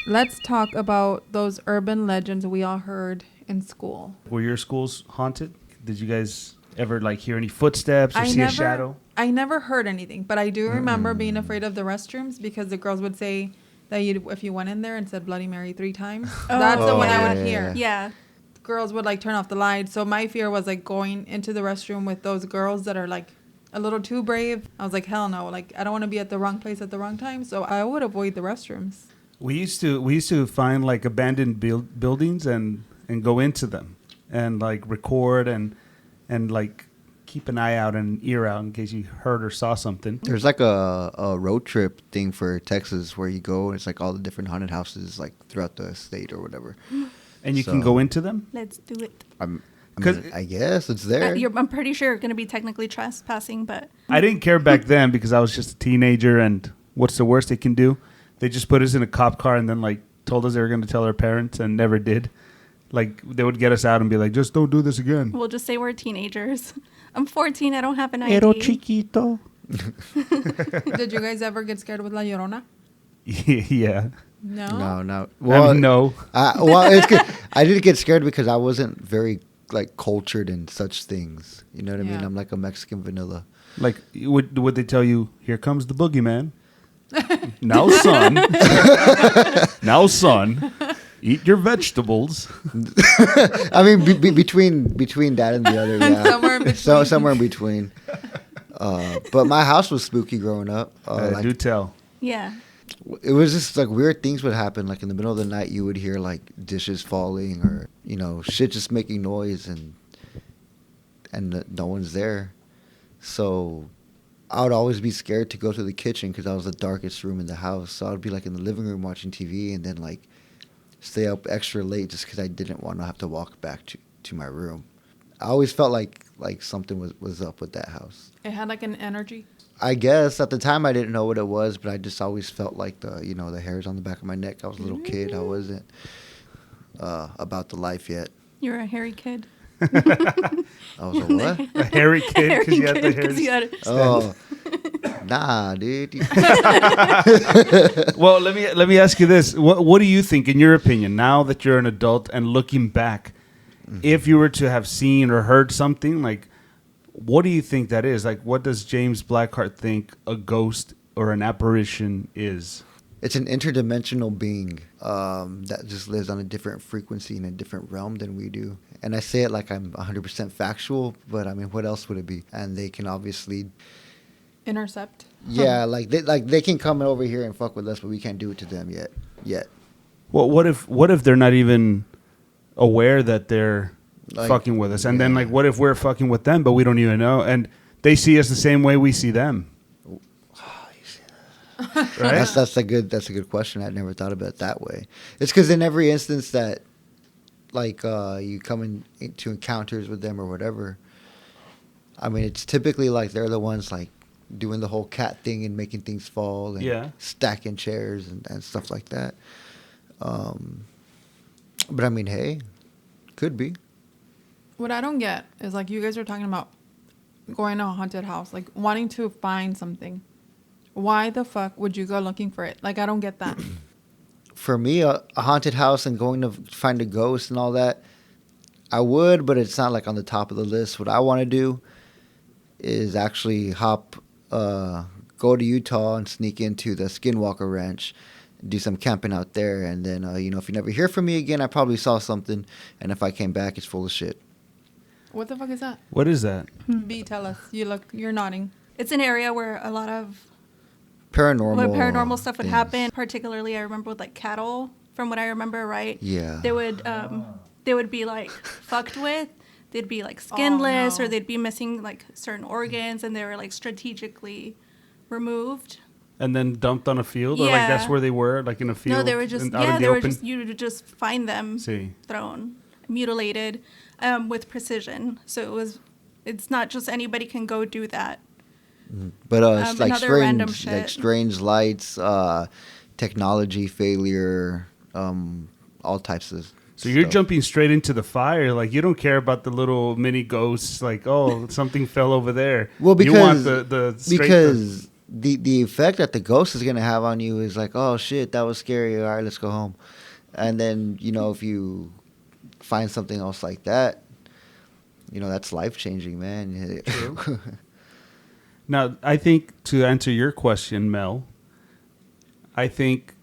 Let's talk about those urban legends we all heard in school. Were your schools haunted? Did you guys ever like hear any footsteps or a shadow? I never heard anything, but I do remember being afraid of the restrooms because the girls would say that if you went in there and said Bloody Mary 3 times, that's the one I would hear. Yeah. Girls would like turn off the lights. So my fear was like going into the restroom with those girls that are like a little too brave. I was like, hell no. Like, I don't want to be at the wrong place at the wrong time. So I would avoid the restrooms. We used to find like abandoned buildings and go into them and like record and like keep an eye out and an ear out in case you heard or saw something. There's like a road trip thing for Texas where you go and it's like all the different haunted houses like throughout the state or whatever. And you can go into them? Let's do it. I guess it's there. I'm pretty sure you're going to be technically trespassing, but... I didn't care back then because I was just a teenager, and what's the worst they can do? They just put us in a cop car and then like told us they were going to tell our parents and never did. Like, they would get us out and be like, just don't do this again. We'll just say we're teenagers. I'm 14. I don't have an ID. Pero chiquito. Did you guys ever get scared with La Llorona? Yeah. No? Well, no. It's good. I didn't get scared because I wasn't very like cultured in such things. You know what I mean? I'm like a Mexican vanilla. Like, would they tell you, here comes the boogeyman? Now, son, eat your vegetables. I mean, between that and the other, yeah. Somewhere in between. Somewhere in between. But my house was spooky growing up. Do tell. Yeah. It was just like weird things would happen. Like in the middle of the night, you would hear like dishes falling or shit just making noise, and no one's there. So I would always be scared to go to the kitchen because that was the darkest room in the house. So I'd be like in the living room watching TV and then like stay up extra late just because I didn't want to have to walk back to my room. I always felt like something was up with that house. It had like an energy. I guess at the time I didn't know what it was, but I just always felt like the hairs on the back of my neck. I was a little kid. I wasn't about the life yet. You're a hairy kid. I was a what? A hairy kid because you had the hairs. Oh, nah, dude. Well, let me ask you this: what do you think, in your opinion, now that you're an adult and looking back, if you were to have seen or heard something, like, what do you think that is? Like, what does James Blackheart think a ghost or an apparition is? It's an interdimensional being that just lives on a different frequency in a different realm than we do. And I say it like I'm 100% factual, but I mean, what else would it be? And they can obviously Intercept. Yeah, they can come over here and fuck with us, but we can't do it to them yet. Well, what if they're not even aware that they're fucking with us? And then like, what if we're fucking with them, but we don't even know, and they see us the same way we see them? Right? That's a good question. I never thought about it that way. It's because in every instance that like you come into encounters with them or whatever, I mean, it's typically like they're the ones like doing the whole cat thing and making things fall and stacking chairs and stuff like that. But I mean, hey, could be. What I don't get is like you guys are talking about going to a haunted house, like wanting to find something. Why the fuck would you go looking for it? Like, I don't get that. For me, a haunted house and going to find a ghost and all that, I would, but it's not like on the top of the list. What I want to do is actually go to Utah and sneak into the Skinwalker Ranch, do some camping out there, and then, if you never hear from me again, I probably saw something, and if I came back, it's full of shit. What the fuck is that? What is that? B, tell us. You're nodding. It's an area where a lot of paranormal stuff would happen. Particularly, I remember with like cattle, from what I remember, right? Yeah. They would be like fucked with. They'd be like skinless, or they'd be missing like certain organs, and they were like strategically removed. And then dumped on a field, or like that's where they were, like in a field. No, they were just you would just find them thrown, mutilated, with precision. So it's not just anybody can go do that. But it's like strange lights, technology failure, all types of. So you're jumping straight into the fire, like you don't care about the little mini ghosts, like something fell over there. Well, because you want the the effect that the ghost is gonna have on you is like, oh shit, that was scary. All right, let's go home. And then if you find something else like that, that's life changing, man. True. Now, I think to answer your question, Mel, I think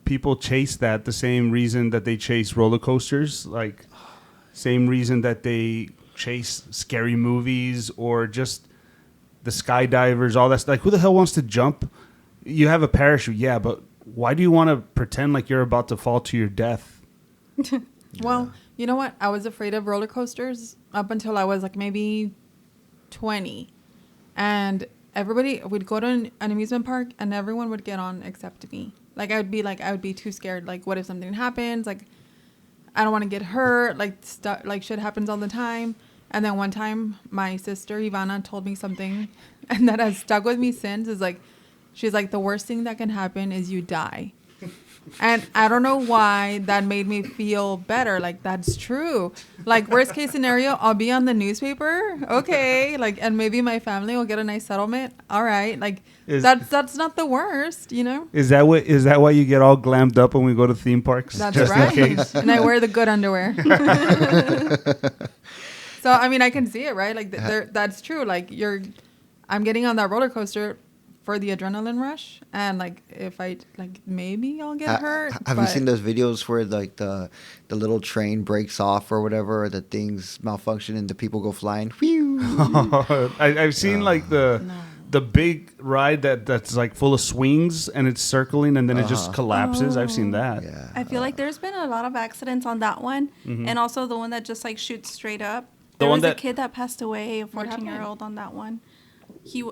people chase that the same reason that they chase roller coasters, like same reason that they chase scary movies or just the skydivers, all that stuff. Like, who the hell wants to jump? You have a parachute, yeah, but why do you want to pretend like you're about to fall to your death? Well, you know what? I was afraid of roller coasters up until I was like maybe 20. And everybody would go to an amusement park and everyone would get on except me. Like, I would be too scared. Like, what if something happens? Like, I don't want to get hurt. Like, shit happens all the time. And then one time, my sister, Ivana, told me something. And that has stuck with me since. Is like, she's like, the worst thing that can happen is you die. And I don't know why that made me feel better. Like, that's true. Like, worst case scenario, I'll be on the newspaper. Okay. Like, and maybe my family will get a nice settlement. All right. Like, that's not the worst, Is that why you get all glammed up when we go to theme parks? That's just right. in case? And I wear the good underwear. So, I mean, I can see it, right? Like, that's true. Like, I'm getting on that roller coaster for the adrenaline rush, and like if I maybe I'll get hurt. Have you seen those videos where like the little train breaks off or whatever, or the things malfunction and the people go flying? I've seen like the big ride that's like full of swings and it's circling and then it just collapses. I've seen that. Yeah. I feel like there's been a lot of accidents on that one, and also the one that just like shoots straight up. The There one was a that- kid that passed away, a What happened? 14-year-old on that one.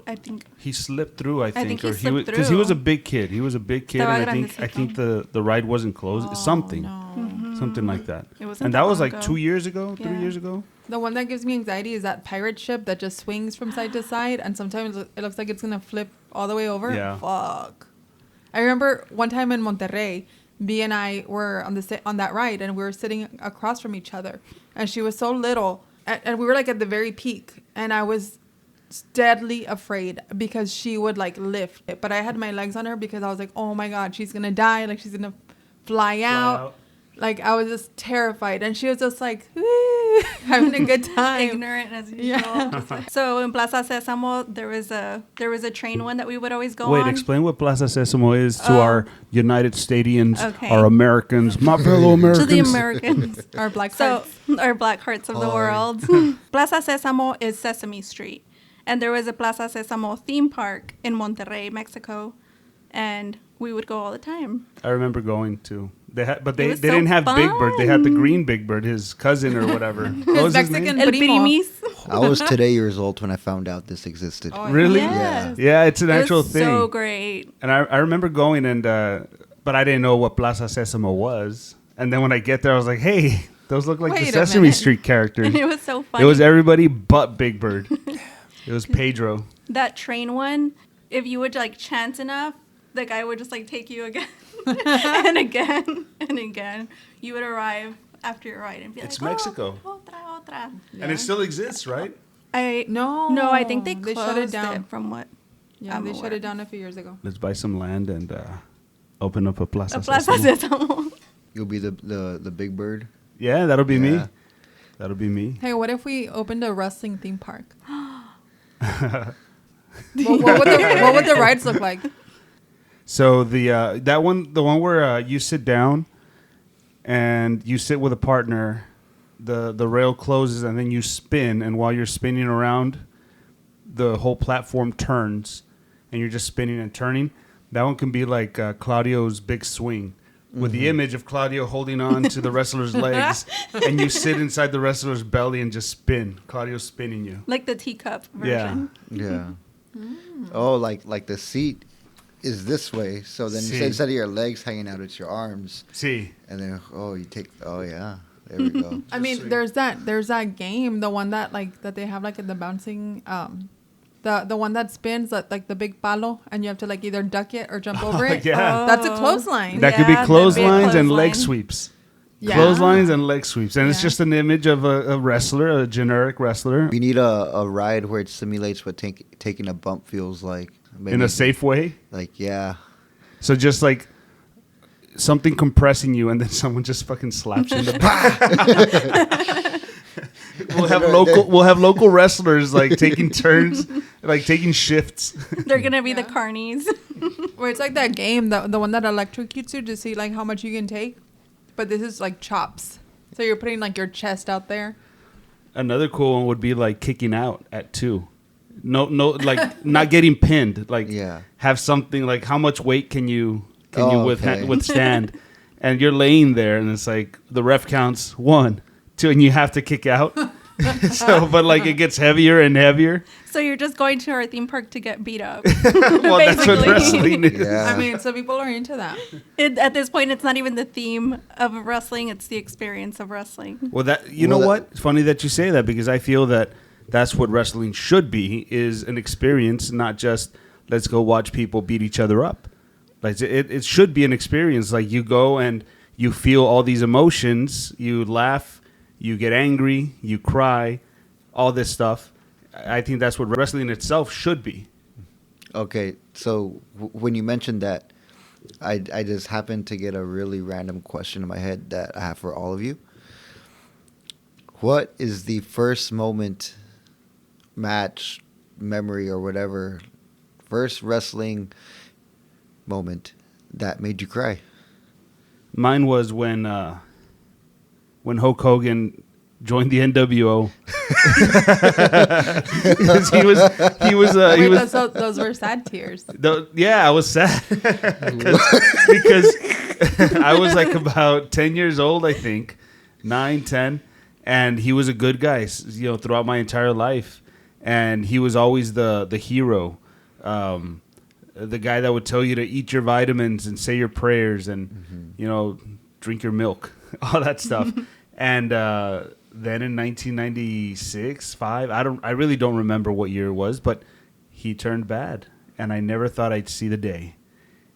I think He slipped through, I think, he or slipped because he was a through. big kid. He was a big kid, Estaba and I think the ride wasn't closed. Oh, something no. like that. It wasn't And that that was long like ago. 2 years ago, 3 Yeah. years ago. The one that gives me anxiety is that pirate ship that just swings from side to side, and sometimes it looks like it's gonna flip all the way over. Yeah. Fuck. I remember one time in Monterrey, B and I were on that ride, and we were sitting across from each other, and she was so little, and we were like at the very peak, and I was deadly afraid because she would like lift it, but I had my legs on her because I was like, oh my god, she's gonna die, like she's gonna fly out. Like, I was just terrified, and she was just like woo, having a good time. ignorant as usual. Yeah. So in Plaza Sésamo, there was a train one that we would always go Wait, on. explain what Plaza Sésamo is to our United Stadians, Okay. our Americans, my fellow Americans. To the Americans. Our black So, hearts. our black hearts of the Hi. world. Plaza Sésamo is Sesame Street. And there was a Plaza Sésamo theme park in Monterrey, Mexico. And we would go all the time. I remember going to. They was so didn't have Big Bird. They had the fun. green Big Bird, his cousin or whatever. What was his Mexican name? El Primo. Primis. I was today years old when I found out this existed. Oh, Really? Yes. Yeah, it's an It actual was thing. so great. And I remember going but I didn't know what Plaza Sésamo was. And then when I get there, I was like, hey, those look like Wait the a Sesame minute. Street characters. And it was so funny. It was everybody but Big Bird. It was Pedro. That train one, if you would like chant enough, the guy would just like take you again and again and again. You would arrive after your ride and be It's like, Mexico. Oh, otra. And it still exists, right? No, I think they They closed shut it down. from what Yeah, I'm they shut aware. it down a few years ago. Let's buy some land and open up a Plaza A Plaza Sésamo. Sésamo. You'll be the Big Bird. Yeah, that'll be me. Yeah. That'll be me. Hey, what if we opened a wrestling theme park? What would the rides look like? So the one where you sit down and you sit with a partner, the rail closes and then you spin, and while you're spinning around, the whole platform turns, and you're just spinning and turning. That one can be like Claudio's big swing, with the image of Claudio holding on to the wrestler's legs, and you sit inside the wrestler's belly and just spin. Claudio's spinning you. Like the teacup version. Yeah. Oh, like the seat is this way. So then Sí. instead of your legs hanging out, it's your arms. See. And then yeah, there we go. I mean, there's that game, the one that they have like in the bouncing, the one that spins like the big palo, and you have to like either duck it or jump over it. Yeah. That's a clothesline. That could be Yeah, the big clotheslines and leg clothesline. sweeps. Yeah. Clotheslines and leg sweeps. And it's Yeah. just an image of a wrestler, a generic wrestler. We need a ride where it simulates what taking a bump feels like. in a safe way. Like, yeah. So just like something compressing you, and then someone just fucking slaps you in the back. We'll have local wrestlers like taking turns, like taking shifts. They're gonna be the carnies. Where it's like that game, the one that electrocutes you to see like how much you can take, but this is like chops. So you're putting like your chest out there. Another cool one would be like kicking out at 2. No, like not getting pinned. Like have something like how much weight can you withstand? And you're laying there, and it's like the ref counts 1, 2, and you have to kick out. So, but like it gets heavier and heavier. So you're just going to our theme park to get beat up. Well, that's what wrestling is. Yeah. I mean, so people are into that. At this point, it's not even the theme of wrestling; it's the experience of wrestling. Well, that know what? It's funny that you say that, because I feel that that's what wrestling should be, is an experience, not just let's go watch people beat each other up. Like it should be an experience. Like you go and you feel all these emotions, you laugh, you get angry, you cry, all this stuff. I think that's what wrestling itself should be. Okay, so when you mentioned that, I just happened to get a really random question in my head that I have for all of you. What is the first moment, match, memory, or whatever, first wrestling moment that made you cry? Mine was when Hulk Hogan joined the NWO. Those were sad tears. I was sad because I was like about 10 years old, I think, 9, 10, and he was a good guy, throughout my entire life, and he was always the hero, the guy that would tell you to eat your vitamins and say your prayers and drink your milk, all that stuff. And then in 1996, 5, I really don't remember what year it was, but he turned bad, and I never thought I'd see the day.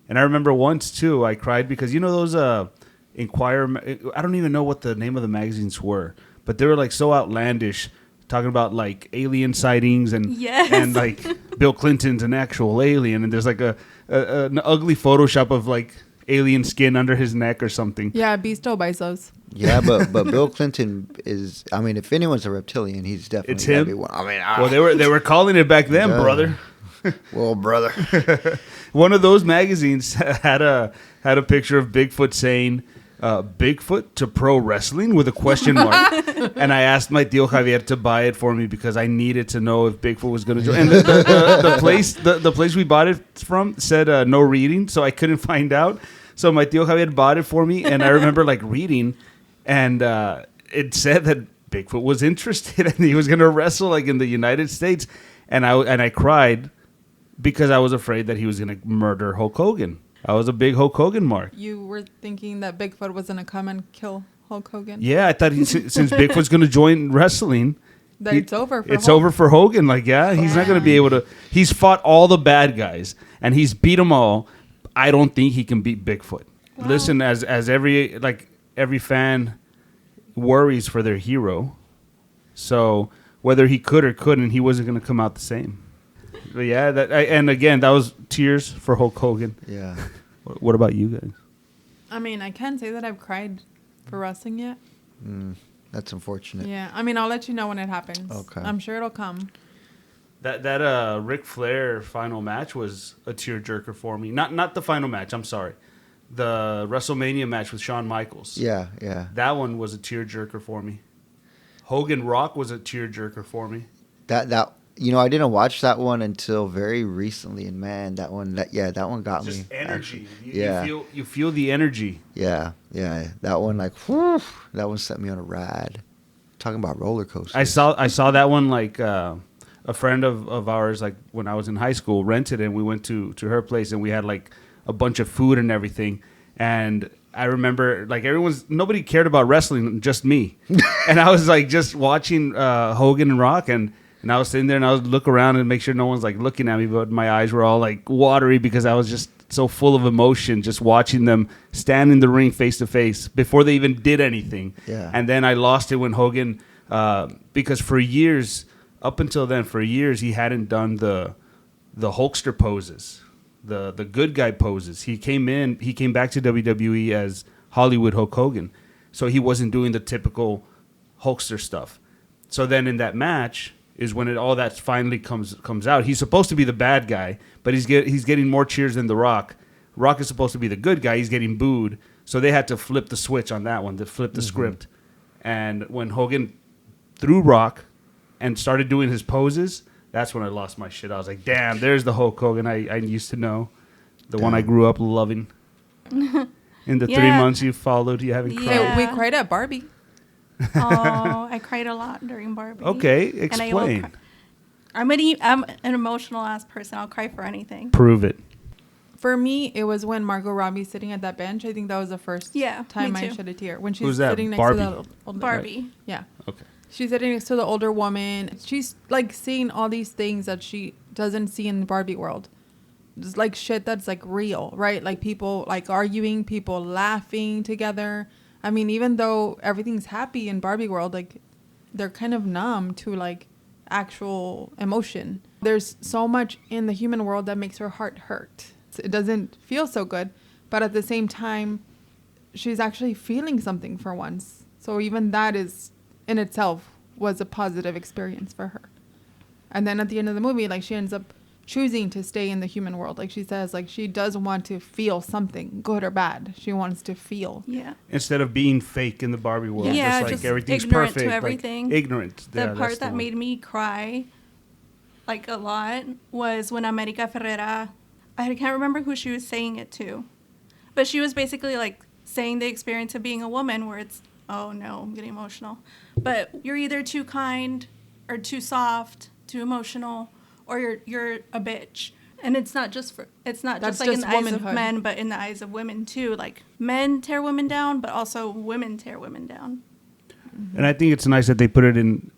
And I remember once too, I cried because those Inquirer, I don't even know what the name of the magazines were, but they were like so outlandish, talking about like alien sightings and like Bill Clinton's an actual alien, and there's like an ugly Photoshop of like alien skin under his neck or something. Yeah, Beasto buys those. Yeah, but Bill Clinton is. I mean, if anyone's a reptilian, he's definitely. It's him. Be one. I mean, well, they were calling it back then, brother. Well, brother. One of those magazines had a picture of Bigfoot saying, "Bigfoot to pro wrestling?" with a question mark. And I asked my tío Javier to buy it for me because I needed to know if Bigfoot was going to join. And the place we bought it from said no reading, so I couldn't find out. So my tío Javier bought it for me, and I remember like reading, and it said that Bigfoot was interested and he was going to wrestle like in the United States, and I cried because I was afraid that he was going to murder Hulk Hogan. I was a big Hulk Hogan mark. You were thinking that Bigfoot was going to come and kill Hulk Hogan? Yeah, I thought since Bigfoot's going to join wrestling, it's over for It's Hulk. over for Hogan. Like, he's not going to be able to. He's fought all the bad guys, and he's beat them all. I don't think he can beat Bigfoot. Wow. Listen, as every fan worries for their hero, so whether he could or couldn't, he wasn't going to come out the same. But yeah, and again, that was tears for Hulk Hogan. Yeah. What about you guys? I mean, I can't say that I've cried for wrestling yet. That's unfortunate. Yeah, I mean, I'll let you know when it happens. Okay. I'm sure it'll come. That Ric Flair final match was a tearjerker for me. Not the final match. I'm sorry, the WrestleMania match with Shawn Michaels. Yeah. That one was a tearjerker for me. Hogan Rock was a tearjerker for me. That I didn't watch that one until very recently, and man, that one got me. Just energy. You feel the energy. Yeah. That one, like, whew, that one set me on a ride. Talking about roller coasters. I saw that one like a friend of ours, like when I was in high school, rented it, and we went to her place, and we had like a bunch of food and everything. And I remember like nobody cared about wrestling, just me. And I was like just watching Hogan and Rock, and I was sitting there, and I would look around and make sure no one's like looking at me, but my eyes were all like watery because I was just so full of emotion just watching them stand in the ring face to face before they even did anything. Yeah. And then I lost it when Hogan, because for years, up until then, he hadn't done the the Hulkster poses, the good guy poses. He came back to WWE as Hollywood Hulk Hogan, so he wasn't doing the typical Hulkster stuff. So then in that match is when all that finally comes out. He's supposed to be the bad guy, but he's getting more cheers than The Rock. Rock is supposed to be the good guy. He's getting booed. So they had to flip the switch on that one, to flip the script. And when Hogan threw Rock and started doing his poses, that's when I lost my shit. I was like, damn, there's the Hulk Hogan I used to know. The one I grew up loving. In the 3 months you followed, you haven't cried. Hey, we cried at Barbie. Oh, I cried a lot during Barbie. Okay, explain. I'm an emotional ass person. I'll cry for anything. Prove it. For me, it was when Margot Robbie's sitting at that bench. I think that was the first time me I too. shed a tear. When she's Who's that? sitting next Barbie? to the older Barbie. Right? Yeah. Okay. She's sitting next to the older woman. She's like seeing all these things that she doesn't see in the Barbie world. It's like shit that's like real, right? Like people like arguing, people laughing together. I mean, even though everything's happy in Barbie world, like they're kind of numb to like actual emotion. There's so much in the human world that makes her heart hurt. It doesn't feel so good, but at the same time, she's actually feeling something for once. So even that is in itself was a positive experience for her. And then at the end of the movie, like she ends up choosing to stay in the human world. Like she says, like she does want to feel something, good or bad. She wants to feel. Yeah. Instead of being fake in the Barbie world, Yeah, just like everything's ignorant perfect, to everything. Like, ignorant. The part that made me cry, like a lot, was when America Ferrera, I can't remember who she was saying it to, but she was basically like saying the experience of being a woman, where it's, oh no, I'm getting emotional, but you're either too kind or too soft, too emotional, or you're a bitch. And it's not just like in the eyes of men, but in the eyes of women too. Like men tear women down, but also women tear women down. And I think it's nice that they put it in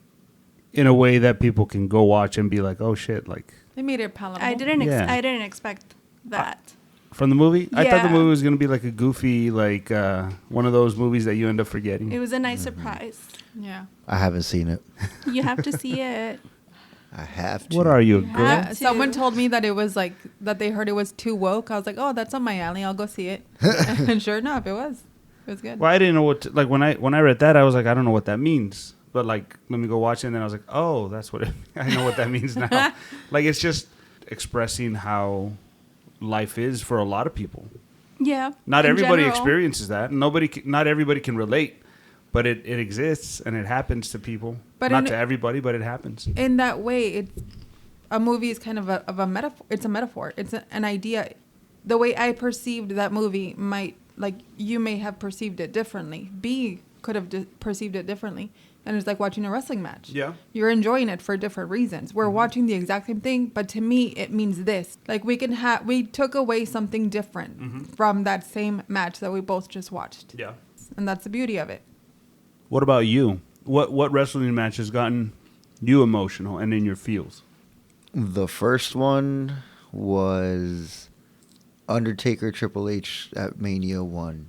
a way that people can go watch and be like, oh shit, like They made it palatable. I didn't expect that. from the movie. I thought the Yeah. movie was gonna be like a goofy, like one of those movies that you end up forgetting. It was a nice surprise. Yeah. I haven't seen it. You have to see it. I have to. What are you, a You girl? have to. Someone told me that it was like that they heard it was too woke. I was like, oh, that's on my alley. I'll go see it. And sure enough, it was. It was good. Well, I didn't know what like when I read that, I was like, I don't know what that means. But like, let me go watch it, and then I was like, oh, that's what I know what that means now. Like, it's just expressing how life is for a lot of people. Yeah. Not in everybody general. experiences that. Not everybody can relate, but it exists and it happens to people. But not to everybody, but it happens. In that way, a movie is kind of a metaphor. It's a metaphor. It's an idea. The way I perceived that movie might, like, you may have perceived it differently. B could have perceived it differently. And it's like watching a wrestling match. Yeah. You're enjoying it for different reasons. We're watching the exact same thing, but to me, it means this. Like, we took away something different from that same match that we both just watched. Yeah. And that's the beauty of it. What about you? What wrestling match has gotten you emotional and in your feels? The first one was Undertaker Triple H at Mania 1.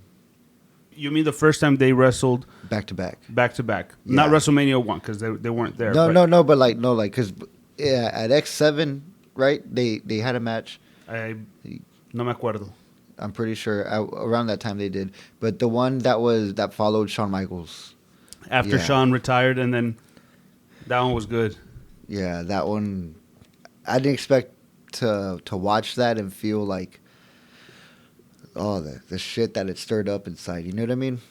You mean the first time they wrestled Back to back. back to back? Yeah. Not WrestleMania 1 because they weren't there. No, because at X7, right? They had a match. No me acuerdo. I'm pretty sure around that time they did. But the one that followed Shawn Michaels. After Yeah. Shawn retired, and then that one was good. Yeah, that one. I didn't expect to watch that and feel like, oh, the shit that it stirred up inside. You know what I mean?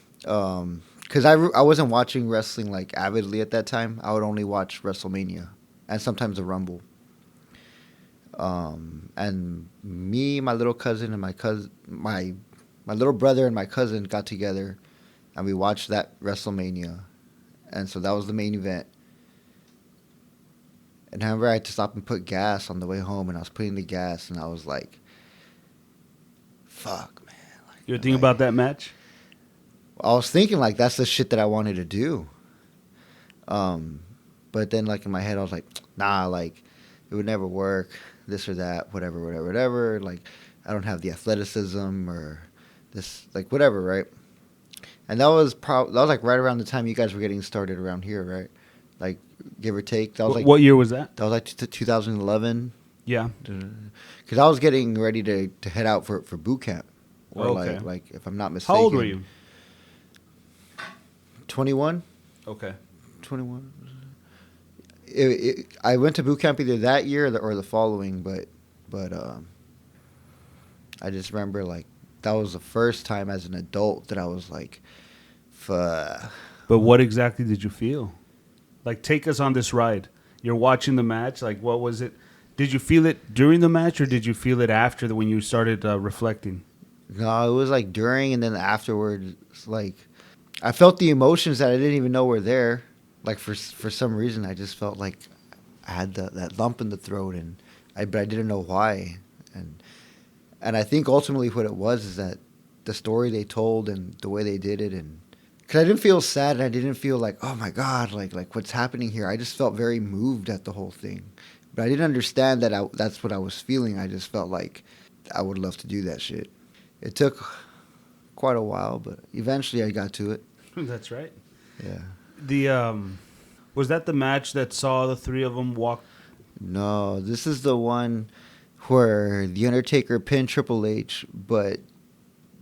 Because I wasn't watching wrestling like avidly at that time. I would only watch WrestleMania and sometimes the Rumble. And me, my little cousin, and my little brother and my cousin got together, and we watched that WrestleMania, and so that was the main event. And I remember I had to stop and put gas on the way home, and I was putting the gas, and I was like, fuck, man. Like, You think about that match? I was thinking, like, that's the shit that I wanted to do. But then, like, in my head, I was like, nah, like, it would never work, this or that, whatever. Like, I don't have the athleticism or this, like, whatever, right? And that was like right around the time you guys were getting started around here, right? Like, give or take. That was like What year was that? That was like 2011. Yeah. Because I was getting ready to head out for boot camp. Or Okay. like if I'm not mistaken. How old were you? 21. Okay. 21. I went to boot camp either that year or the following, but I just remember like that was the first time as an adult that I was like, fuck. But what exactly did you feel? Like, take us on this ride. You're watching the match. Like, what was it? Did you feel it during the match, or did you feel it after when you started reflecting? No, it was like during and then afterwards. Like, I felt the emotions that I didn't even know were there. Like for some reason, I just felt like I had that lump in the throat, but I didn't know why. And I think ultimately what it was is that the story they told and the way they did it, and because I didn't feel sad and I didn't feel like, oh my God, like what's happening here. I just felt very moved at the whole thing, but I didn't understand that that's what I was feeling. I just felt like I would love to do that shit. It took quite a while, but eventually I got to it. That's right. Yeah. Was that the match that saw the three of them walk? No, this is the one where The Undertaker pinned Triple H, but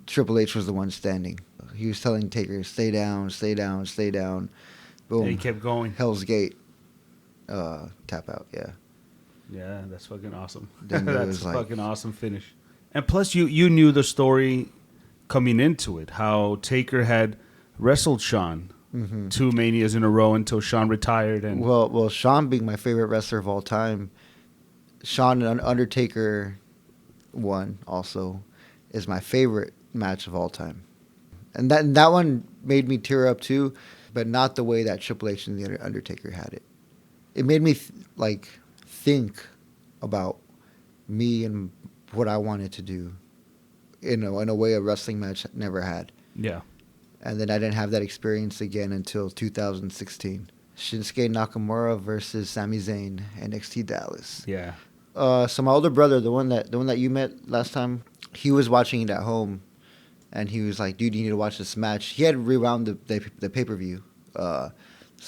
Triple H was the one standing. He was telling Taker, stay down, stay down, stay down. Boom. And he kept going. Hell's Gate. Tap out, yeah. Yeah, that's fucking awesome. Then it That's was a like- fucking awesome finish. And plus, you knew the story coming into it, how Taker had wrestled Shawn 2 Manias in a row until Shawn retired. And Well, Shawn being my favorite wrestler of all time, Shawn and Undertaker one also is my favorite match of all time. And that one made me tear up too, but not the way that Triple H and the Undertaker had it. It made me think about me and what I wanted to do in a way a wrestling match never had. yeah. And then I didn't have that experience again until 2016. Shinsuke Nakamura versus Sami Zayn, NXT Dallas. Yeah. So my older brother, the one that you met last time, he was watching it at home, and he was like, "Dude, you need to watch this match." He had rewound the pay-per-view, so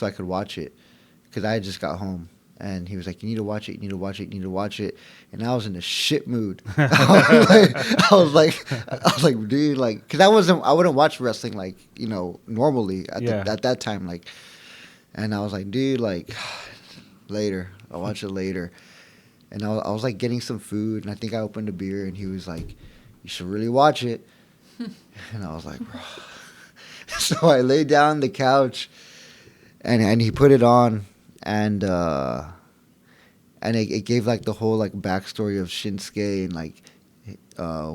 I could watch it, because I had just got home. And he was like, "You need to watch it. You need to watch it. You need to watch it." And I was in a shit mood. I was like, dude, like, because I wouldn't watch wrestling like normally at that time, like. And I was like, dude, like, later. I'll watch it later. And I was like getting some food, and I think I opened a beer, and he was like, "You should really watch it." And I was like, bro. So I laid down on the couch, and he put it on. And it gave like the whole like backstory of Shinsuke and like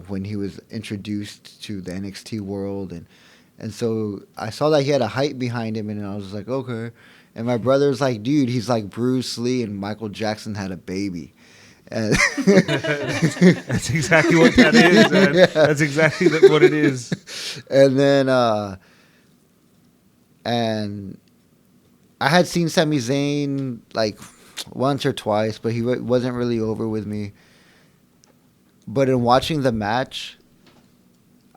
when he was introduced to the NXT world, and so I saw that he had a hype behind him, and I was like, okay. And my brother's like, dude, he's like Bruce Lee and Michael Jackson had a baby. And That's exactly what that is, man. Yeah. That's exactly what it is. And then and I had seen Sami Zayn like once or twice, but he wasn't really over with me. But in watching the match,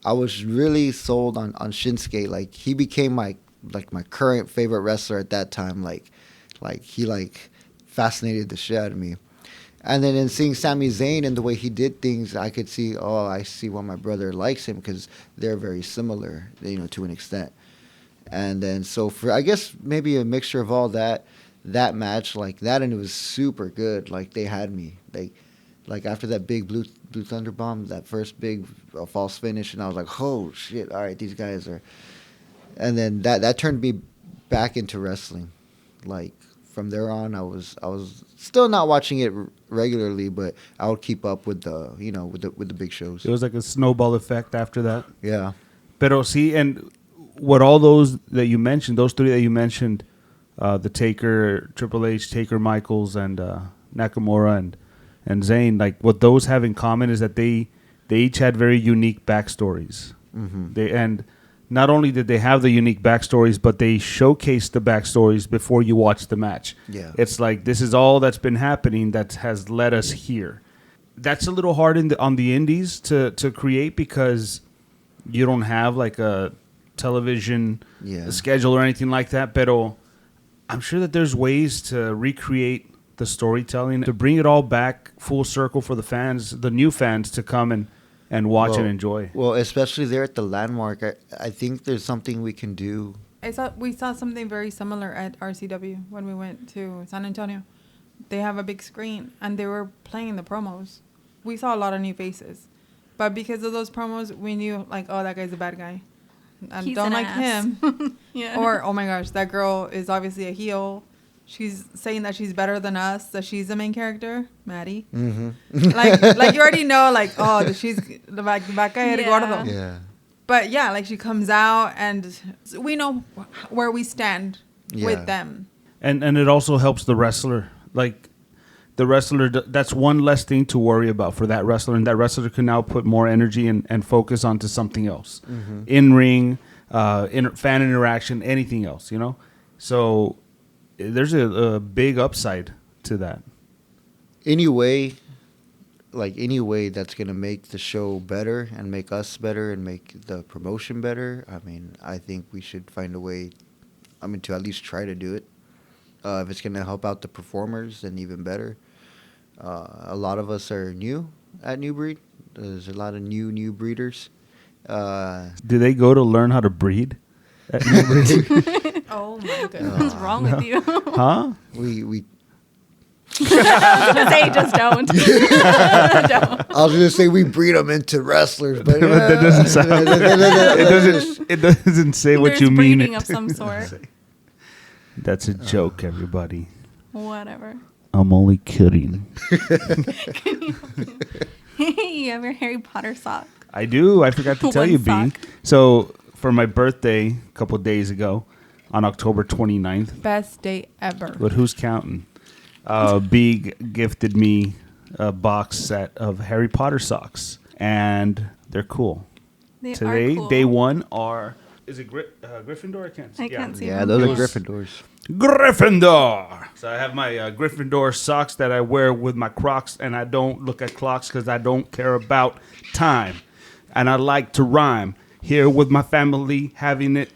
I was really sold on Shinsuke. Like, he became my current favorite wrestler at that time. Like he like fascinated the shit out of me. And then in seeing Sami Zayn and the way he did things, I could see, I see why my brother likes him, because they're very similar, to an extent. And then so for, I guess, maybe a mixture of all that match, like that, and it was super good. Like, they had me. Like after that big Blue Thunder Bomb, that first big false finish, and I was like, oh, shit, all right, these guys are... And then that turned me back into wrestling. Like, from there on, I was still not watching it regularly, but I would keep up with the with the big shows. It was like a snowball effect after that. Yeah. Pero see, and what all those that you mentioned, those three that you mentioned, the Taker, Triple H, Taker, Michaels, and Nakamura and Zayn, like what those have in common is that they each had very unique backstories. Mm-hmm. And not only did they have the unique backstories, but they showcased the backstories before you watch the match. Yeah. It's like, this is all that's been happening that has led us here. That's a little hard on the indies to create, because you don't have like a television schedule or anything like that. But I'm sure that there's ways to recreate the storytelling, to bring it all back full circle for the fans, the new fans, to come and watch and enjoy. Well, especially there at the Landmark, I think there's something we can do. We saw something very similar at RCW when we went to San Antonio. They have a big screen, and they were playing the promos. We saw a lot of new faces. But because of those promos, we knew, like, oh, that guy's a bad guy. I He's don't an like ass. him. Yeah. Or, oh my gosh, that girl is obviously a heel. She's saying that she's better than us, that she's the main character, Maddie. Mm-hmm. like you already know, like, oh, she's the back guy had gordo. Yeah. But yeah, like she comes out, and we know where we stand with them. And it also helps the wrestler. Like, the wrestler, that's one less thing to worry about for that wrestler, and that wrestler can now put more energy and focus onto something else. Mm-hmm. In-ring, fan interaction, anything else, you know? So there's a big upside to that. Any way that's going to make the show better and make us better and make the promotion better, I mean, I think we should find a way, to at least try to do it. If it's going to help out the performers, then even better. A lot of us are new at New Breed. There's a lot of new breeders. Do they go to learn how to breed at New Breed? Oh my goodness. What's wrong with you? Huh? We I was gonna say, just don't. Don't. I was gonna say we breed them into wrestlers, but But that doesn't sound. It doesn't say what There's you mean. breeding of some sort. That's a joke, everybody. Whatever. I'm only kidding. Hey, you have your Harry Potter sock. I do. I forgot to tell One you, B. sock. So for my birthday a couple days ago, on October 29th, Best day ever. but who's counting? B gifted me a box set of Harry Potter socks, and they're cool. They Today, are cool. day one is it Gryffindor? I can't see. I can't see. yeah, them. those are It was- Gryffindors. Gryffindor. So I have my Gryffindor socks that I wear with my Crocs, and I don't look at clocks because I don't care about time, and I like to rhyme. Here with my family, having it.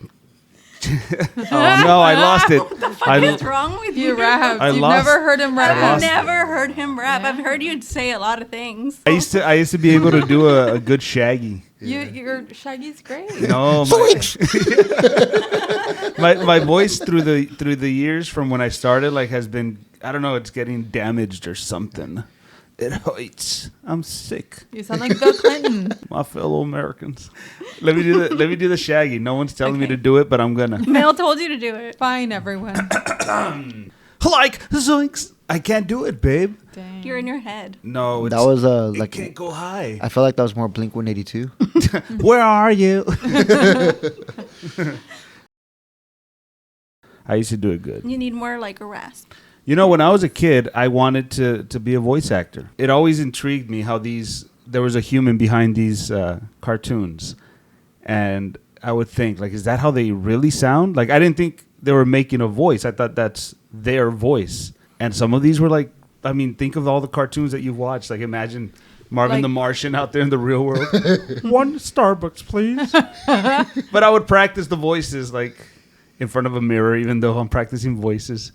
Oh no, I lost it. What is wrong with you? You rap. I You've lost- never heard him rap. I I've lost- never heard him rap. Yeah. I've heard you say a lot of things. I used to be able to do a good Shaggy. Your Shaggy's great. No, my voice through the years from when I started has been, I don't know, it's getting damaged or something. It hurts. I'm sick. You sound like Bill Clinton. My fellow Americans. Let me do the Shaggy. No one's telling me to do it, but I'm gonna. Mel told you to do it. Fine, everyone. Like zoinks. I can't do it, babe. Dang. You're in your head. No, That was it can't go high. I felt like that was more Blink 182. Where are you? I used to do it good. You need more like a rasp. You know, when I was a kid, I wanted to be a voice actor. It always intrigued me how there was a human behind these cartoons. And I would think, is that how they really sound? I didn't think they were making a voice. I thought that's their voice. And some of these were think of all the cartoons that you've watched. Imagine Marvin the Martian out there in the real world. One Starbucks, please. But I would practice the voices, in front of a mirror, even though I'm practicing voices.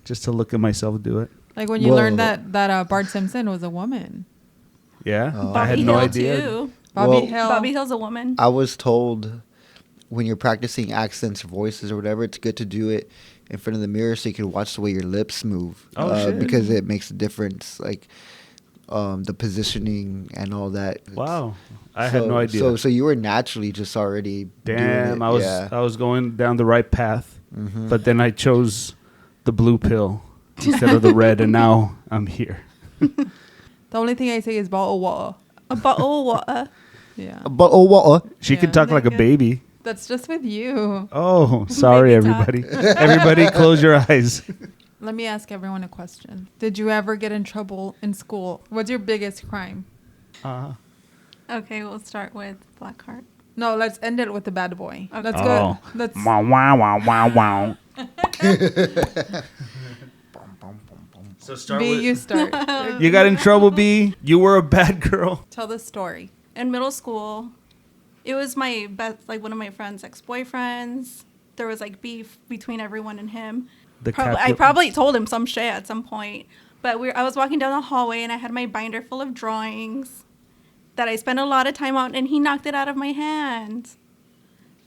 Just to look at myself do it. Like when you learned that Bart Simpson was a woman. Yeah, Oh. I had Bobby no Hill idea. too. Bobby Hill. Bobby Hill's a woman. I was told when you're practicing accents or voices or whatever, it's good to do it in front of the mirror so you can watch the way your lips move. Oh, shit. Because it makes a difference, the positioning and all that. Wow, I had no idea. So you were naturally just already doing Damn, it. I was going down the right path, Mhm. but then I chose the blue pill instead of the red, and now I'm here. The only thing I say is bottle water. A bottle of water. Yeah. But oh, what? She Yeah. could talk like a Good. baby. That's just with you. Oh, sorry, Baby talk. everybody. Everybody, close your eyes. Let me ask everyone a question. Did you ever get in trouble in school? What's your biggest crime? Okay, we'll start with Blackheart. No, let's end it with the bad boy. Okay. Let's Oh. go. Let's. Wow, wow, wow, wow, wow. So start B, you start. You got in trouble, B. You were a bad girl. Tell the story. In middle school, it was my best, one of my friend's ex-boyfriends. There was beef between everyone and him. I probably told him some shit at some point, But I was walking down the hallway and I had my binder full of drawings that I spent a lot of time on, and he knocked it out of my hand.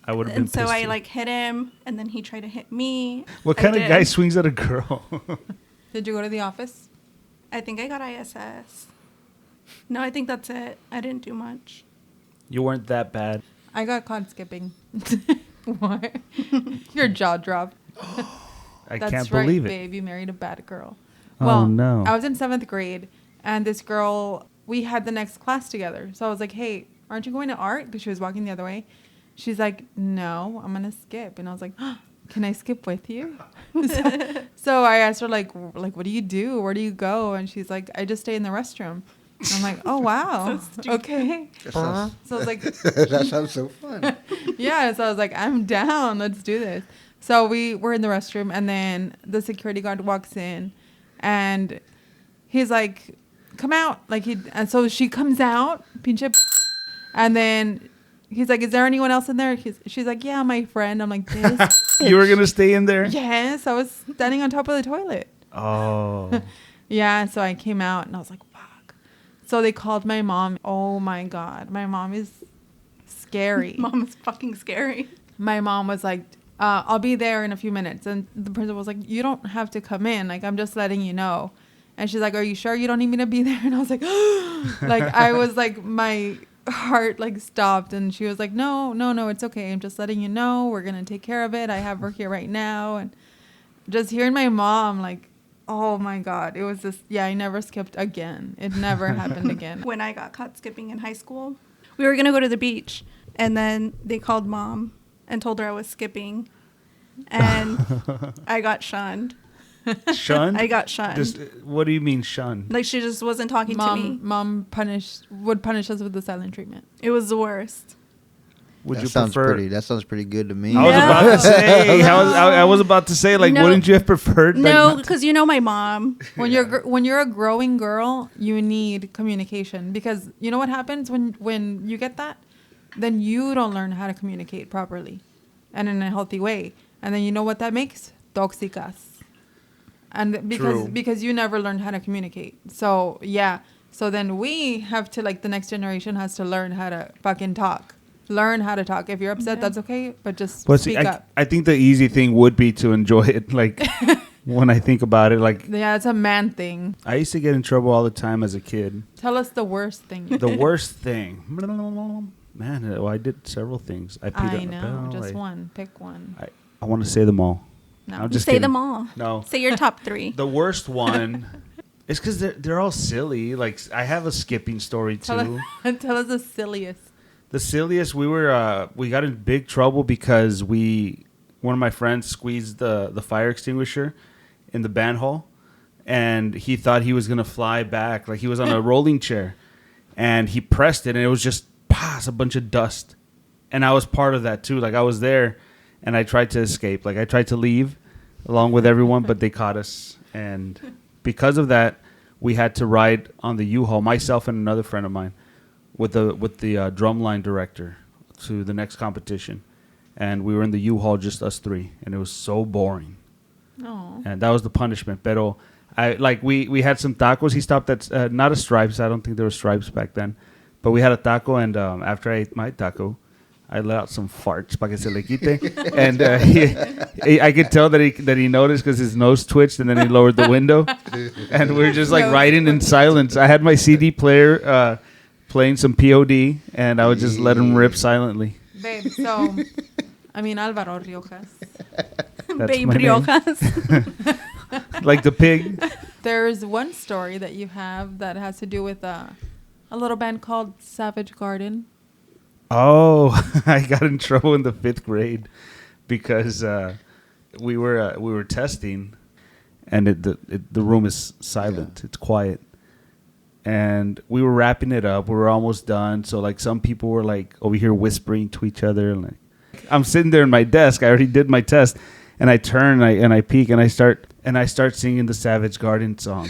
I would have been And so pissed I too. like hit him, and then he tried to hit me. What I kind of did. guy swings at a girl? Did you go to the office? I think I got ISS. No, I think that's it. I didn't do much. You weren't that bad. I got caught skipping. What? Your jaw dropped. I That's can't right, believe it. babe. You married a bad girl. Oh, Well, no. I was in 7th grade, and this girl, we had the next class together. So I was like, hey, aren't you going to art? Because she was walking the other way. She's like, no, I'm going to skip. And I was like, can I skip with you? So I asked her, like, what do you do? Where do you go? And she's like, I just stay in the restroom. And I'm like, oh, wow. Okay. That So sounds, I was like, that sounds so fun. yeah. So I was like, I'm down. Let's do this. So we were in the restroom, and then the security guard walks in, and he's like, come out. And so she comes out, pinche, and then he's like, is there anyone else in there? She's like, yeah, my friend. I'm like, this. You were going to stay in there? Yes, I was standing on top of the toilet. Oh. Yeah, so I came out, and I was like, fuck. So they called my mom. Oh, my God. My mom is scary. Mom is fucking scary. My mom was like, I'll be there in a few minutes. And the principal was like, you don't have to come in. Like, I'm just letting you know. And she's like, are you sure you don't need me to be there? And I was like, like, I was like, my heart like stopped. And she was like, no, it's okay. I'm just letting you know. We're going to take care of it. I have her here right now. And just hearing my mom, like, oh my God, it was just, I never skipped again. It never happened again. When I got caught skipping in high school, we were going to go to the beach. And then they called mom and told her I was skipping. And I got shunned. Shunned? I got shunned. What do you mean shunned? Like, she just wasn't talking to me. Mom would punish us with the silent treatment. It was the worst. Would that you sounds prefer? pretty. That sounds pretty good to me. I was No. about to say. I was about to say. Like, No. wouldn't you have preferred? Like, No, not- because you know my mom. When you're a growing girl, you need communication, because you know what happens when you get that, then you don't learn how to communicate properly, and in a healthy way, and then you know what that makes? Tóxicas. And True. because you never learned how to communicate. So yeah. So then we have to, like, the next generation has to learn how to fucking talk. Learn how to talk. If you're upset, Yeah. that's okay, but just Well, speak see, up. I think the easy thing would be to enjoy it. Like, when I think about it, like, Yeah, it's a man thing. I used to get in trouble all the time as a kid. Tell us the worst thing. You The did. worst thing, man. Well, I did several things. I peed I on a know. bell. Just one. Pick one. I want to say them all. No. I'm just Say kidding. them all. No. Say your top 3. The worst one is because they're all silly. Like, I have a skipping story too. Tell us the silliest. The silliest, we got in big trouble because one of my friends squeezed the fire extinguisher in the band hall, and he thought he was gonna fly back. Like, he was on a rolling chair, and he pressed it, and it was just a bunch of dust. And I was part of that too. Like, I was there, and I tried to escape. Like, I tried to leave along with everyone, but they caught us. And because of that, we had to ride on the U-Haul, myself and another friend of mine, with the drumline director to the next competition. And we were in the U-Haul, just us three, and it was so boring. Oh. And that was the punishment. Pero we had some tacos. He stopped at not a Stripes. I don't think there were Stripes back then. But we had a taco, and after I ate my taco, I let out some farts para que se le quite. And I could tell that he noticed because his nose twitched, and then he lowered the window. And we were just like riding in silence. I had my CD player playing some POD, and I would just let him rip silently. Babe, so, I mean, Alvaro Riojas. That's Babe my name. Riojas. Like the pig. There's one story that you have that has to do with a little band called Savage Garden. Oh, I got in trouble in the 5th grade because we were testing, and the room is silent. It's quiet, and we were wrapping it up. We were almost done. So, like, some people were like over here whispering to each other. And, like, I'm sitting there in my desk. I already did my test, and I turn and I peek and I start singing the Savage Garden song,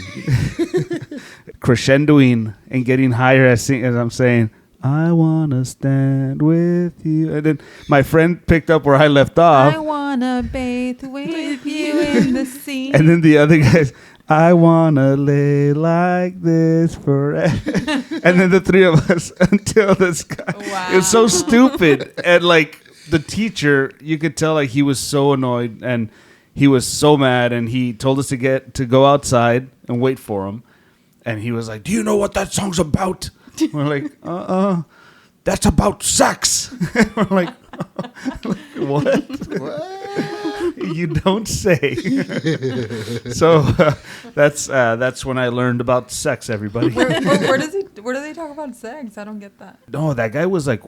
crescendoing and getting higher as I'm saying, I wanna stand with you. And then my friend picked up where I left off. I wanna bathe with you in the sea. And then the other guys, I wanna lay like this forever. And then the three of us until the sky. Wow. It was so stupid. And like the teacher, you could tell like he was so annoyed and he was so mad, and he told us to go outside and wait for him. And he was like, "Do you know what that song's about?" We're like, that's about sex. We're like, what? You don't say. So that's when I learned about sex, everybody. Where do they talk about sex? I don't get that. No, that guy was like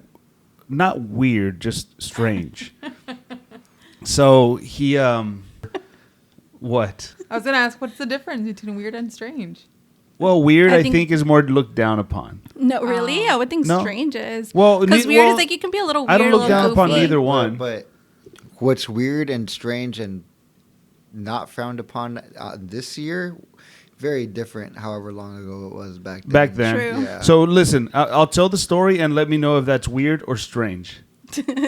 not weird, just strange. So he what? I was gonna ask, what's the difference between weird and strange? Well, weird I think is more looked down upon. No, really? I would think No. strange is. Well, because weird is like you can be a little weird. I don't look down upon goofy. either one. But what's weird and strange and not frowned upon this year, very different. However long ago it was back then. Back then. True. Yeah. So listen, I'll tell the story and let me know if that's weird or strange.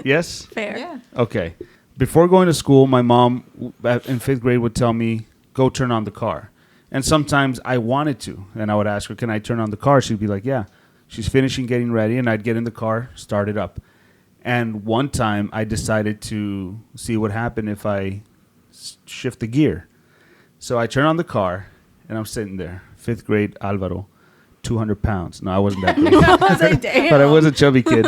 Yes? Fair. Yeah. Okay. Before going to school, my mom in 5th grade would tell me, go turn on the car. And sometimes I wanted to. And I would ask her, can I turn on the car? She'd be like, yeah. She's finishing getting ready. And I'd get in the car, start it up. And one time I decided to see what happened if I shift the gear. So I turn on the car and I'm sitting there. 5th grade Alvaro, 200 pounds. No, I wasn't that big. I was like, damn. But I was a chubby kid.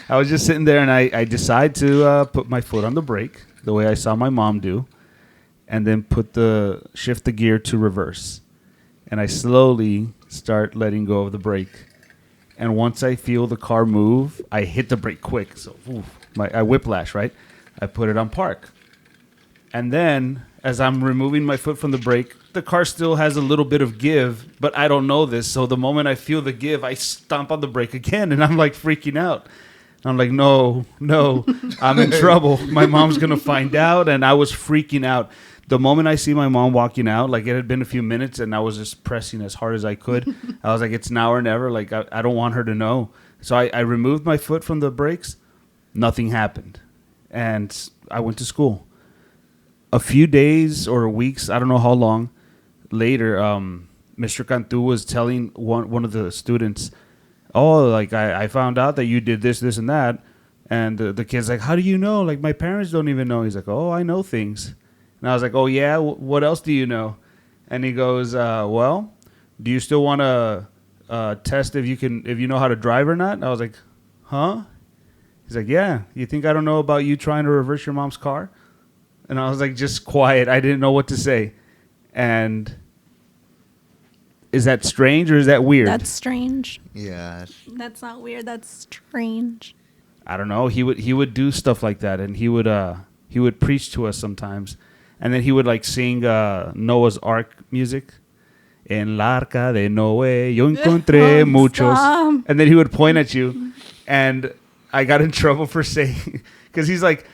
I was just sitting there and I decide to put my foot on the brake the way I saw my mom do, and then shift the gear to reverse. And I slowly start letting go of the brake. And once I feel the car move, I hit the brake quick. So I whiplash, right? I put it on park. And then as I'm removing my foot from the brake, the car still has a little bit of give, but I don't know this. So the moment I feel the give, I stomp on the brake again, and I'm like freaking out. I'm like, no, I'm in trouble. My mom's going to find out, and I was freaking out. The moment I see my mom walking out, like it had been a few minutes, and I was just pressing as hard as I could. I was like, it's now or never. Like, I don't want her to know. So I removed my foot from the brakes. Nothing happened. And I went to school. A few days or weeks, I don't know how long later, Mr. Cantu was telling one of the students, oh, like I found out that you did this, and that. And the kid's like, how do you know? Like, my parents don't even know. He's like, oh, I know things. And I was like, oh, yeah? What else do you know? And he goes, well, do you still want to test if you know how to drive or not? And I was like, huh? He's like, yeah. You think I don't know about you trying to reverse your mom's car? And I was like, just quiet. I didn't know what to say. And is that strange or is that weird? That's strange. Yeah. That's not weird. That's strange. I don't know. He would do stuff like that, and he would preach to us sometimes, and then he would like sing Noah's Ark music. En la arca de Noé yo encontré muchos, and then he would point at you, and I got in trouble for saying, because he's like,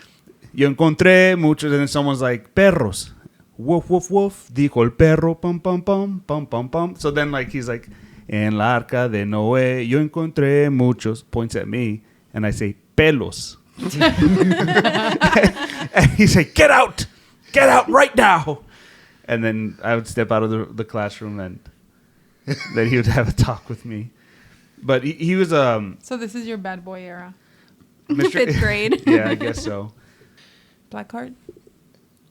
yo encontré muchos, and then someone's like, perros. Woof, woof, woof, dijo el perro, pum, pum, pum, pum, pum, pum. So then, like, he's like, en la arca de Noé, yo encontré muchos, points at me, and I say, pelos. And he's like, get out right now. And then I would step out of the classroom, and then he would have a talk with me. But he was So this is your bad boy era. Fifth grade. Yeah, I guess so. Blackheart?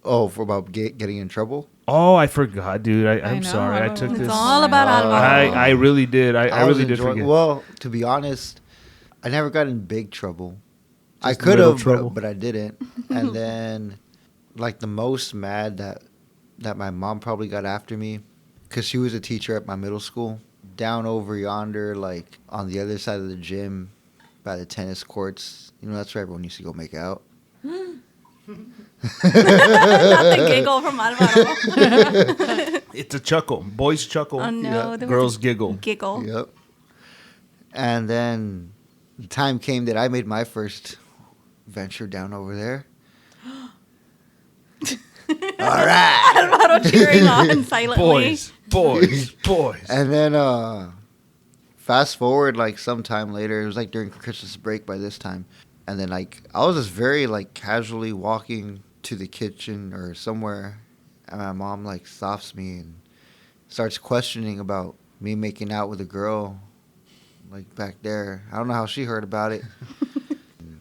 Oh, for about getting in trouble? Oh, I forgot, dude. I'm know, sorry. I don't took know. this. It's all about Alvaro. I really did. I was really did enjoying- forget. Well, to be honest, I never got in big trouble. I Just could little have, trouble. but I didn't. And then, like, the most mad that my mom probably got after me, because she was a teacher at my middle school, down over yonder, like, on the other side of the gym, by the tennis courts. You know, that's where everyone used to go make out. Not the giggle from Alvaro. It's a chuckle. Boys chuckle. Oh, no. Yeah. there was Girls a giggle. Giggle. Yep. And then the time came that I made my first venture down over there. All right. Alvaro cheering on silently. Boys. And then fast forward like sometime later, it was like during Christmas break by this time. And then like I was just very like casually walking to the kitchen or somewhere, and my mom like stops me and starts questioning about me making out with a girl, like back there. I don't know how she heard about it.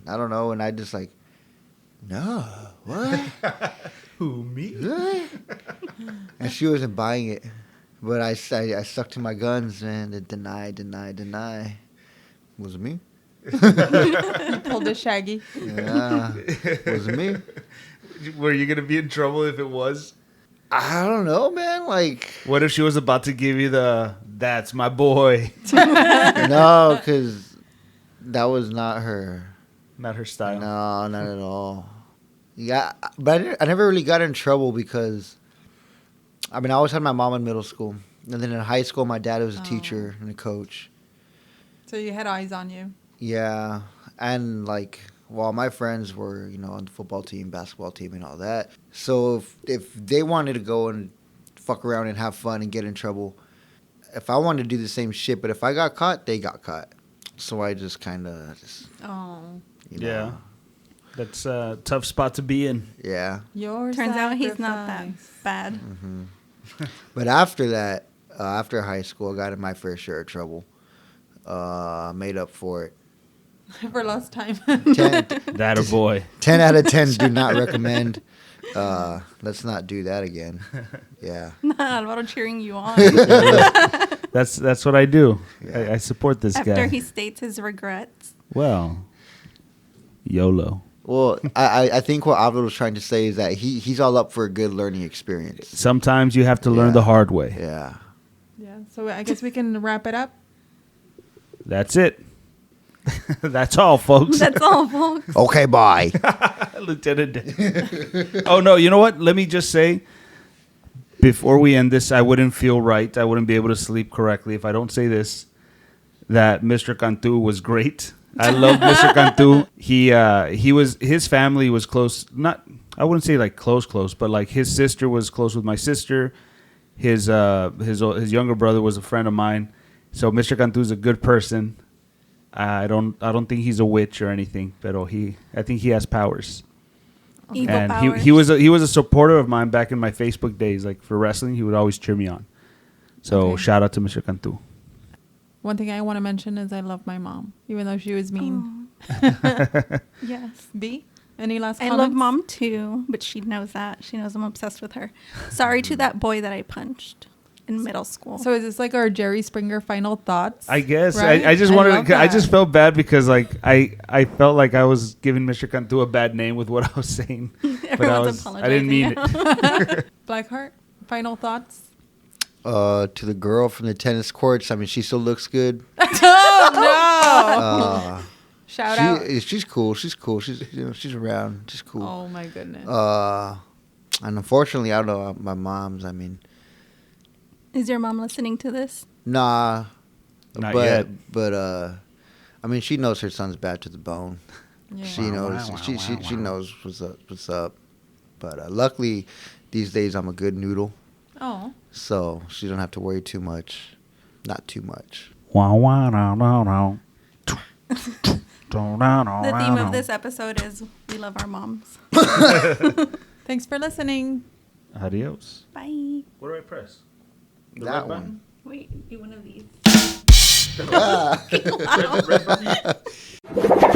I don't know, and I just like, no, what? Who, me? What? And she wasn't buying it, but I stuck to my guns, man. And deny. Was it me? Pulled a Shaggy. Yeah, was it me? Were you gonna be in trouble if it was? I don't know, man. Like, What if she was about to give you the "That's my boy"? no, because that was not her. Not her style. No, not at all. Yeah, but I never really got in trouble because, I mean, I always had my mom in middle school. And then in high school, my dad was a teacher and a coach. So you had eyes on you. Yeah. And, like, well, my friends were, you know, on the football team, basketball team, and all that. So if they wanted to go and fuck around and have fun and get in trouble, if I wanted to do the same shit, but if I got caught, they got caught. So I just kind of just, Oh. you know. Yeah. That's a tough spot to be in. Yeah. Your Turns out he's not that sacrifice. bad. Mm-hmm. But after that, after high school, I got in my fair share of trouble. Made up for it. For last time. 10, That a boy. 10 out of 10 do not recommend. Let's not do that again. Yeah. Alvaro cheering you on That's what I do. Yeah. I support this after guy. he states his regrets. Well, YOLO. Well, I think what Alvaro was trying to say is that he's all up for a good learning experience. Sometimes you have to learn Yeah. the hard way. Yeah. Yeah. So I guess we can wrap it up. That's it. That's all, folks. That's all, folks. Okay, bye. Lieutenant Dan. Oh, no. You know what? Let me just say, before we end this, I wouldn't feel right. I wouldn't be able to sleep correctly if I don't say this, that Mr. Cantu was great. I love Mr. Cantu. His family was close. Not, I wouldn't say like close, but like his sister was close with my sister. His younger brother was a friend of mine. So Mr. Cantu is a good person. I don't think he's a witch or anything, but I think he has powers. Evil And powers. he was a supporter of mine back in my Facebook days. Like for wrestling, he would always cheer me on. So Okay. shout out to Mr. Cantu. One thing I want to mention is I love my mom, even though she was mean. Yes. B? Any last I comments? love mom too, but she knows that. She knows I'm obsessed with her. Sorry to that boy that I punched in middle school. So is this like our Jerry Springer final thoughts? I guess Right? I just I wanted. love I that. just felt bad because like I felt like I was giving Mr. Cantu a bad name with what I was saying, but Everyone's I didn't mean apologizing it. Blackheart, final thoughts? To the girl from the tennis courts, I mean, she still looks good. Oh, no. Shout out. She's cool. She's cool. She's she's around. She's cool. Oh, my goodness. And unfortunately, I don't know my mom's. I mean, Is your mom listening to this? nah. Not but, yet. But I mean, she knows her son's bad to the bone. Yeah. She knows. She knows what's up. But luckily, these days I'm a good noodle, Oh. so she don't have to worry too much. Not too much. Wow, wow, no, no, no. The theme of this episode is we love our moms. Thanks for listening. Adios. Bye. What do I press? The That red one. Wait, do one of these. Ah. Red button?